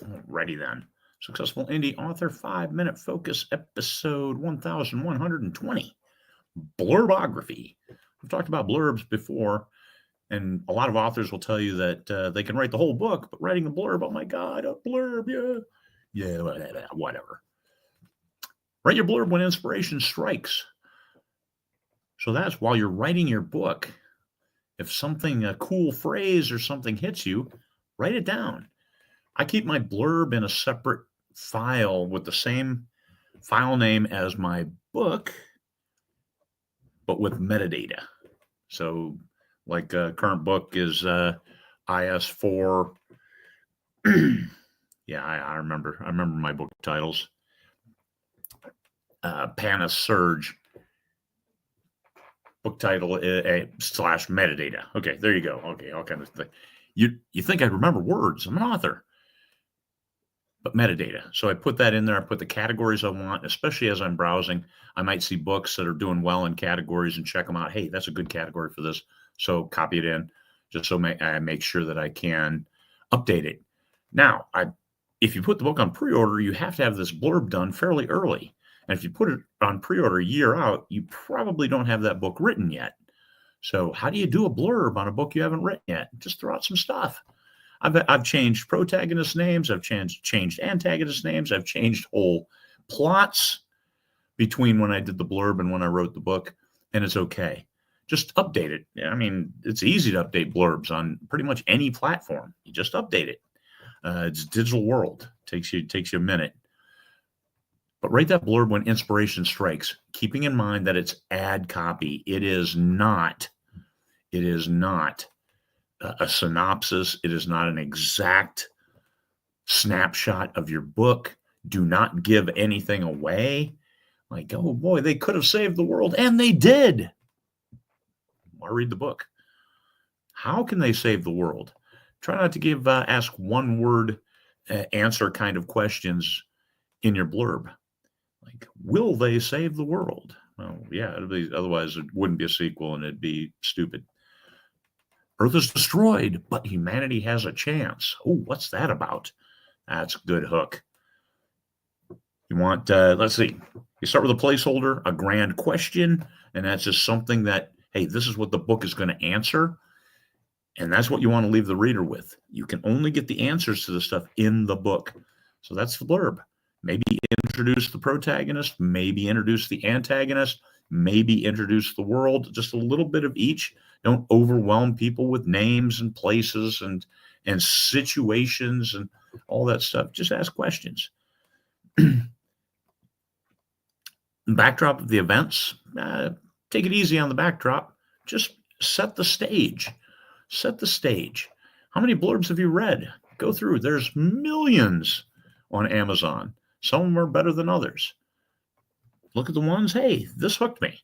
Alrighty then. Successful Indie Author 5-Minute Focus, episode 1120. Blurbography. We've talked about blurbs before, and a lot of authors will tell you that they can write the whole book, but writing a blurb, oh my God, a blurb, yeah, whatever. Write your blurb when inspiration strikes. So that's while you're writing your book. If something, a cool phrase or something hits you, write it down. I keep my blurb in a separate file with the same file name as my book, but with metadata. So like current book is IS4. Yeah, I remember my book titles. Panis Surge. Book title slash metadata. Okay, there you go. Okay, all kind of thing. You think I'd remember words? I'm an author. But metadata. So I put that in there. I put the categories I want, especially as I'm browsing. I might see books that are doing well in categories and check them out. Hey, that's a good category for this. So copy it in just so I make sure that I can update it. Now, if you put the book on pre-order, you have to have this blurb done fairly early. And if you put it on pre-order a year out, you probably don't have that book written yet. So how do you do a blurb on a book you haven't written yet? Just throw out some stuff. I've changed protagonist names. I've changed antagonist names. I've changed whole plots between when I did the blurb and when I wrote the book, and it's okay. Just update it. I mean, it's easy to update blurbs on pretty much any platform. You just update it. It's digital world. Takes you a minute. But write that blurb when inspiration strikes, keeping in mind that it's ad copy. It is not a synopsis. It is not an exact snapshot of your book. Do not give anything away. Like, oh boy, they could have saved the world, and they did. Why read the book? How can they save the world? Try not to ask one-word answer kind of questions in your blurb. Like, will they save the world? Well, yeah, otherwise it wouldn't be a sequel and it'd be stupid. Earth is destroyed, but humanity has a chance. Oh, what's that about? That's a good hook. You want, let's see. You start with a placeholder, a grand question, and that's just something that, hey, this is what the book is going to answer. And that's what you want to leave the reader with. You can only get the answers to the stuff in the book. So that's the blurb. Maybe introduce the protagonist, maybe introduce the antagonist, maybe introduce the world, just a little bit of each. Don't overwhelm people with names and places and situations and all that stuff. Just ask questions. Backdrop of the events, take it easy on the backdrop. Just set the stage. Set the stage. How many blurbs have you read? Go through. There's millions on Amazon. Some of them are better than others. Look at the ones, hey, this hooked me.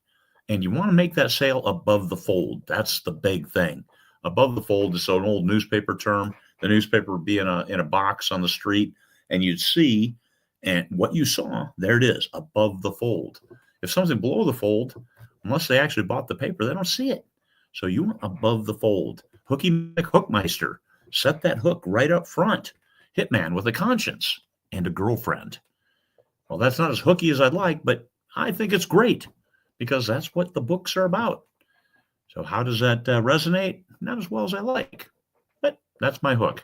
And you want to make that sale above the fold. That's the big thing. Above the fold is an old newspaper term. The newspaper would be in a box on the street, and you'd see, and what you saw, there it is, above the fold. If something's below the fold, unless they actually bought the paper, they don't see it. So you want above the fold. Hooky McHookmeister, set that hook right up front. Hitman with a conscience and a girlfriend. Well, that's not as hooky as I'd like, but I think it's great because that's what the books are about. So how does that resonate? Not as well as I like, but that's my hook.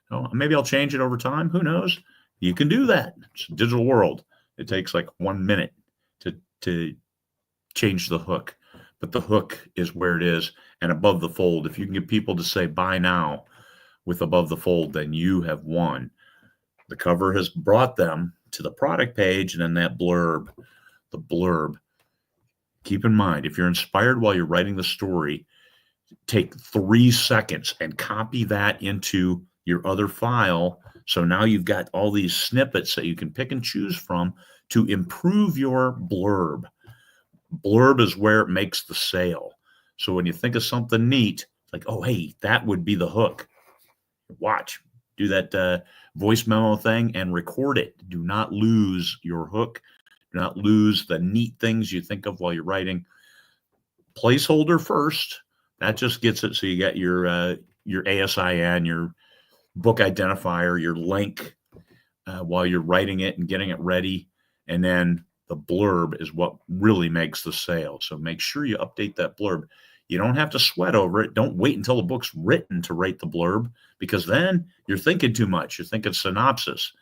So maybe I'll change it over time. Who knows? You can do that. It's a digital world. It takes like 1 minute to change the hook, but the hook is where it is. And above the fold, if you can get people to say buy now with above the fold, then you have won. The cover has brought them to the product page, and then that blurb, the blurb. Keep in mind, if you're inspired while you're writing the story, take 3 seconds and copy that into your other file. So now you've got all these snippets that you can pick and choose from to improve your blurb. Blurb is where it makes the sale. So when you think of something neat, like, oh, hey, that would be the hook. Watch. Do that voice memo thing and record it. Do not lose your hook. Do not lose the neat things you think of while you're writing. Placeholder first. That just gets it so you got your ASIN, your book identifier, your link, while you're writing it and getting it ready. And then the blurb is what really makes the sale. So make sure you update that blurb. You don't have to sweat over it. Don't wait until the book's written to write the blurb, because then you're thinking too much. You're thinking synopsis.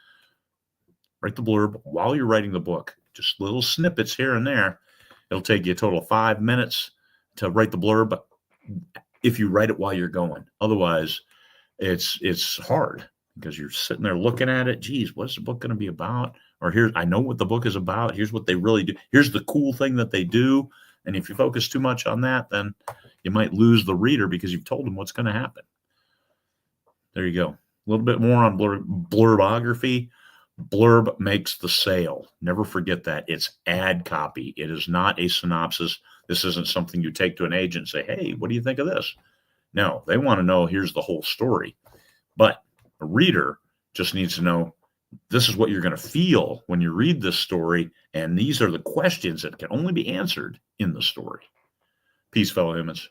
Write the blurb while you're writing the book. Just little snippets here and there. It'll take you a total of 5 minutes to write the blurb if you write it while you're going. Otherwise, it's hard because you're sitting there looking at it. Geez, what's the book going to be about? Or I know what the book is about. Here's what they really do. Here's the cool thing that they do. And if you focus too much on that, then you might lose the reader because you've told them what's going to happen. There you go. A little bit more on blurbography. Blurb makes the sale. Never forget that. It's ad copy. It is not a synopsis. This isn't something you take to an agent and say, hey, what do you think of this? No, they want to know, here's the whole story. But a reader just needs to know, this is what you're going to feel when you read this story, and these are the questions that can only be answered in the story. Peace, fellow humans.